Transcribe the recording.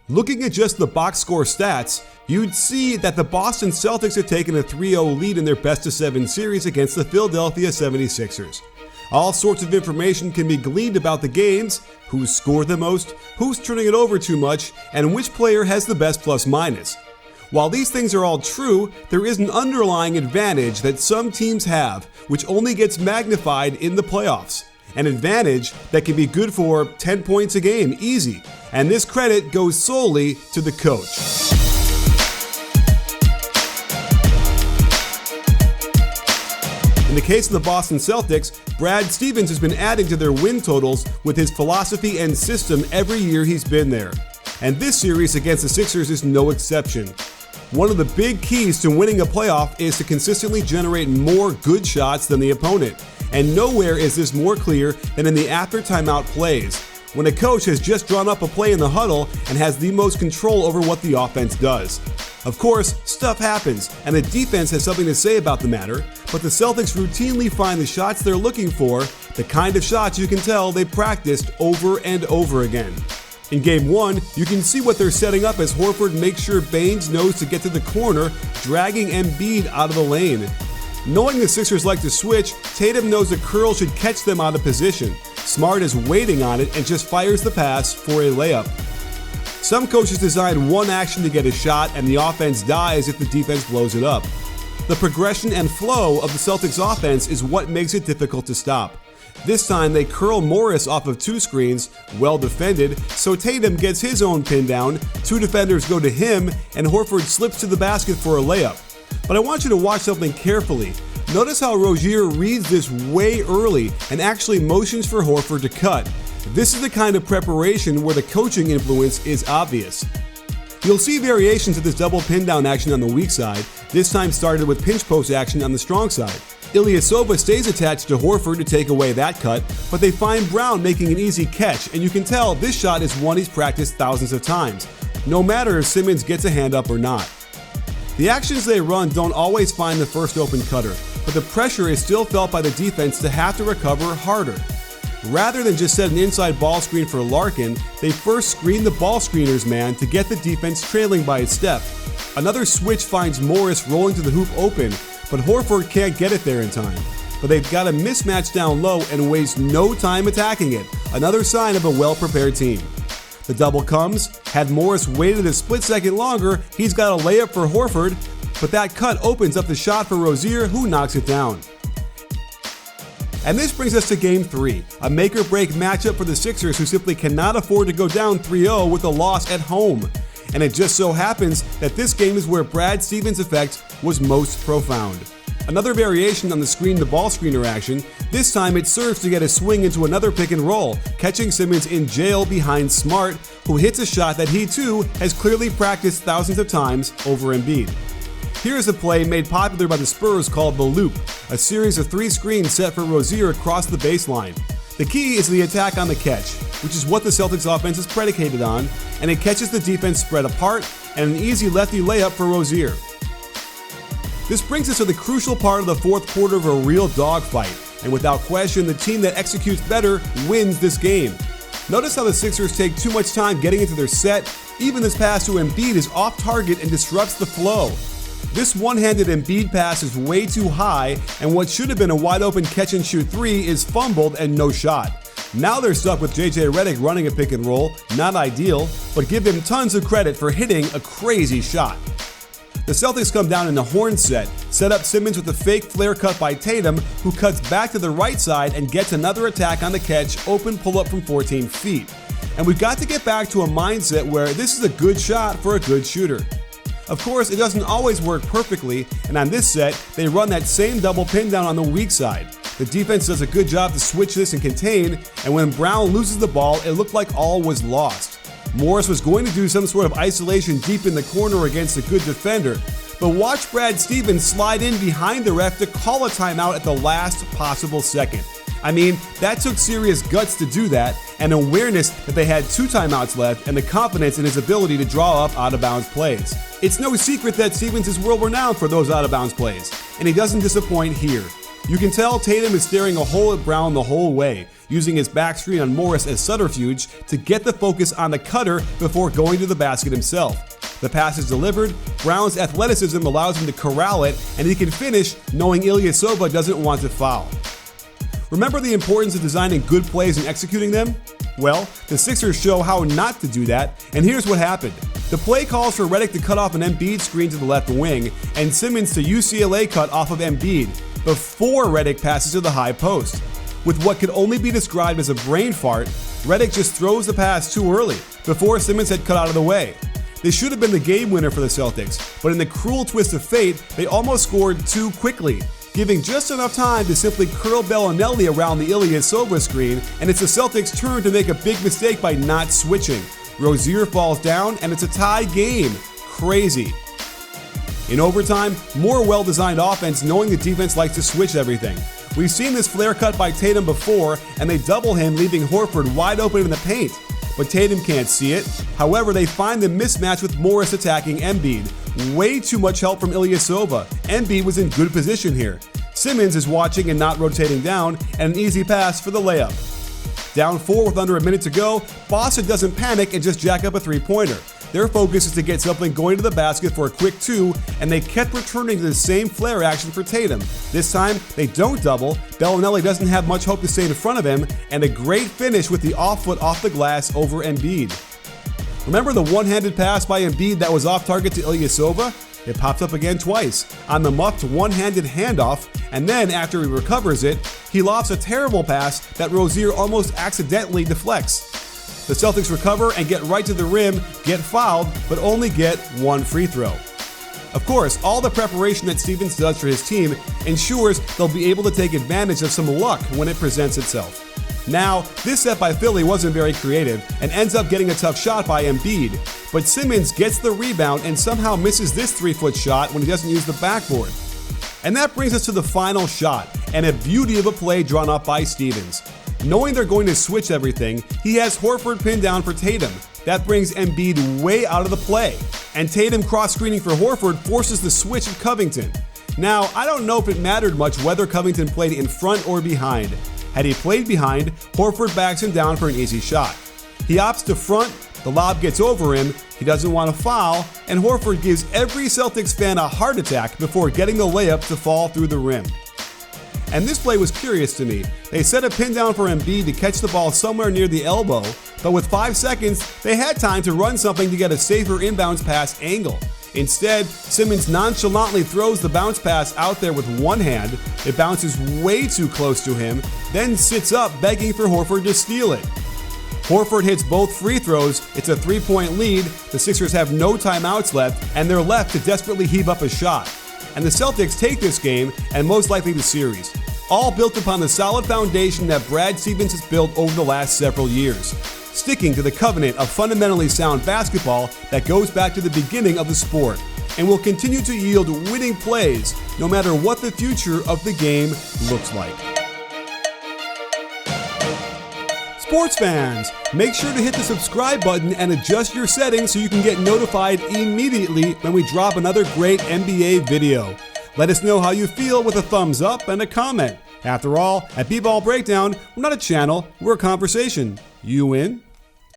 Looking at just the box score stats, you'd see that the Boston Celtics have taken a 3-0 lead in their best-of-7 series against the Philadelphia 76ers. All sorts of information can be gleaned about the games: who's scored the most, who's turning it over too much, and which player has the best plus-minus. While these things are all true, there is an underlying advantage that some teams have, which only gets magnified in the playoffs. An advantage that can be good for 10 points a game, easy. And this credit goes solely to the coach. In the case of the Boston Celtics, Brad Stevens has been adding to their win totals with his philosophy and system every year he's been there. And this series against the Sixers is no exception. One of the big keys to winning a playoff is to consistently generate more good shots than the opponent. And nowhere is this more clear than in the after timeout plays, when a coach has just drawn up a play in the huddle and has the most control over what the offense does. Of course, stuff happens, and the defense has something to say about the matter, but the Celtics routinely find the shots they're looking for, the kind of shots you can tell they practiced over and over again. In Game 1, you can see what they're setting up as Horford makes sure Baines knows to get to the corner, dragging Embiid out of the lane. Knowing the Sixers like to switch, Tatum knows the curl should catch them out of position. Smart is waiting on it and just fires the pass for a layup. Some coaches design one action to get a shot and the offense dies if the defense blows it up. The progression and flow of the Celtics offense is what makes it difficult to stop. This time they curl Morris off of 2 screens, well defended, so Tatum gets his own pin down, 2 defenders go to him, and Horford slips to the basket for a layup. But I want you to watch something carefully. Notice how Rozier reads this way early and actually motions for Horford to cut. This is the kind of preparation where the coaching influence is obvious. You'll see variations of this double pin down action on the weak side, this time started with pinch post action on the strong side. Ilyasova stays attached to Horford to take away that cut, but they find Brown making an easy catch, and you can tell this shot is one he's practiced thousands of times, no matter if Simmons gets a hand up or not. The actions they run don't always find the first open cutter, but the pressure is still felt by the defense to have to recover harder. Rather than just set an inside ball screen for Larkin, they first screen the ball screener's man to get the defense trailing by a step. Another switch finds Morris rolling to the hoop open, but Horford can't get it there in time. But they've got a mismatch down low and waste no time attacking it, another sign of a well-prepared team. The double comes. Had Morris waited a split second longer, he's got a layup for Horford, but that cut opens up the shot for Rozier, who knocks it down. And this brings us to Game 3, a make-or-break matchup for the Sixers who simply cannot afford to go down 3-0 with a loss at home. And it just so happens that this game is where Brad Stevens' effect was most profound. Another variation on the screen the ball screener action, this time it serves to get a swing into another pick and roll, catching Simmons in jail behind Smart, who hits a shot that he too has clearly practiced thousands of times over Embiid. Here's a play made popular by the Spurs called the Loop, a series of 3 screens set for Rozier across the baseline. The key is the attack on the catch, which is what the Celtics offense is predicated on, and it catches the defense spread apart and an easy lefty layup for Rozier. This brings us to the crucial part of the fourth quarter of a real dogfight, and without question, the team that executes better wins this game. Notice how the Sixers take too much time getting into their set. Even this pass to Embiid is off target and disrupts the flow. This one-handed Embiid pass is way too high, and what should have been a wide-open catch-and-shoot 3 is fumbled and no shot. Now they're stuck with JJ Redick running a pick and roll, not ideal, but give him tons of credit for hitting a crazy shot. The Celtics come down in the horn set up Simmons with a fake flare cut by Tatum, who cuts back to the right side and gets another attack on the catch, open pull-up from 14 feet. And we've got to get back to a mindset where this is a good shot for a good shooter. Of course, it doesn't always work perfectly, and on this set, they run that same double pin down on the weak side. The defense does a good job to switch this and contain, and when Brown loses the ball, it looked like all was lost. Morris was going to do some sort of isolation deep in the corner against a good defender, but watch Brad Stevens slide in behind the ref to call a timeout at the last possible second. I mean, that took serious guts to do that, and awareness that they had 2 timeouts left, and the confidence in his ability to draw up out-of-bounds plays. It's no secret that Stevens is world-renowned for those out-of-bounds plays, and he doesn't disappoint here. You can tell Tatum is staring a hole at Brown the whole way, using his back screen on Morris as subterfuge to get the focus on the cutter before going to the basket himself. The pass is delivered, Brown's athleticism allows him to corral it, and he can finish knowing Ilyasova doesn't want to foul. Remember the importance of designing good plays and executing them? Well, the Sixers show how not to do that, and here's what happened. The play calls for Redick to cut off an Embiid screen to the left wing, and Simmons to UCLA cut off of Embiid, before Redick passes to the high post. With what could only be described as a brain fart, Redick just throws the pass too early, before Simmons had cut out of the way. This should have been the game winner for the Celtics, but in the cruel twist of fate, they almost scored too quickly, giving just enough time to simply curl Bellinelli around the Ilyasova screen, and it's the Celtics' turn to make a big mistake by not switching. Rozier falls down, and it's a tie game. Crazy. In overtime, more well-designed offense knowing the defense likes to switch everything. We've seen this flare cut by Tatum before, and they double him, leaving Horford wide open in the paint. But Tatum can't see it. However, they find the mismatch with Morris attacking Embiid. Way too much help from Ilyasova. Embiid was in good position here. Simmons is watching and not rotating down, and an easy pass for the layup. Down 4 with under a minute to go, Boston doesn't panic and just jack up a three-pointer. Their focus is to get something going to the basket for a quick 2, and they kept returning to the same flare action for Tatum. This time, they don't double, Bellinelli doesn't have much hope to stay in front of him, and a great finish with the off foot off the glass over Embiid. Remember the one-handed pass by Embiid that was off target to Ilyasova? It pops up again twice, on the muffed one-handed handoff, and then after he recovers it, he lofts a terrible pass that Rozier almost accidentally deflects. The Celtics recover and get right to the rim, get fouled, but only get one free throw. Of course, all the preparation that Stevens does for his team ensures they'll be able to take advantage of some luck when it presents itself. Now, this set by Philly wasn't very creative and ends up getting a tough shot by Embiid, but Simmons gets the rebound and somehow misses this 3-foot shot when he doesn't use the backboard. And that brings us to the final shot, and a beauty of a play drawn up by Stevens. Knowing they're going to switch everything, he has Horford pinned down for Tatum. That brings Embiid way out of the play, and Tatum cross-screening for Horford forces the switch of Covington. Now, I don't know if it mattered much whether Covington played in front or behind. Had he played behind, Horford backs him down for an easy shot. He opts to front, the lob gets over him, he doesn't want to foul, and Horford gives every Celtics fan a heart attack before getting the layup to fall through the rim. And this play was curious to me. They set a pin down for Embiid to catch the ball somewhere near the elbow, but with 5 seconds, they had time to run something to get a safer inbounds pass angle. Instead, Simmons nonchalantly throws the bounce pass out there with one hand. It bounces way too close to him, then sits up begging for Horford to steal it. Horford hits both free throws, it's a 3-point lead, the Sixers have no timeouts left, and they're left to desperately heave up a shot. And the Celtics take this game, and most likely the series, all built upon the solid foundation that Brad Stevens has built over the last several years, sticking to the covenant of fundamentally sound basketball that goes back to the beginning of the sport, and will continue to yield winning plays no matter what the future of the game looks like. Sports fans, make sure to hit the subscribe button and adjust your settings so you can get notified immediately when we drop another great NBA video. Let us know how you feel with a thumbs up and a comment. After all, at BBallBreakdown, we're not a channel, we're a conversation. You in?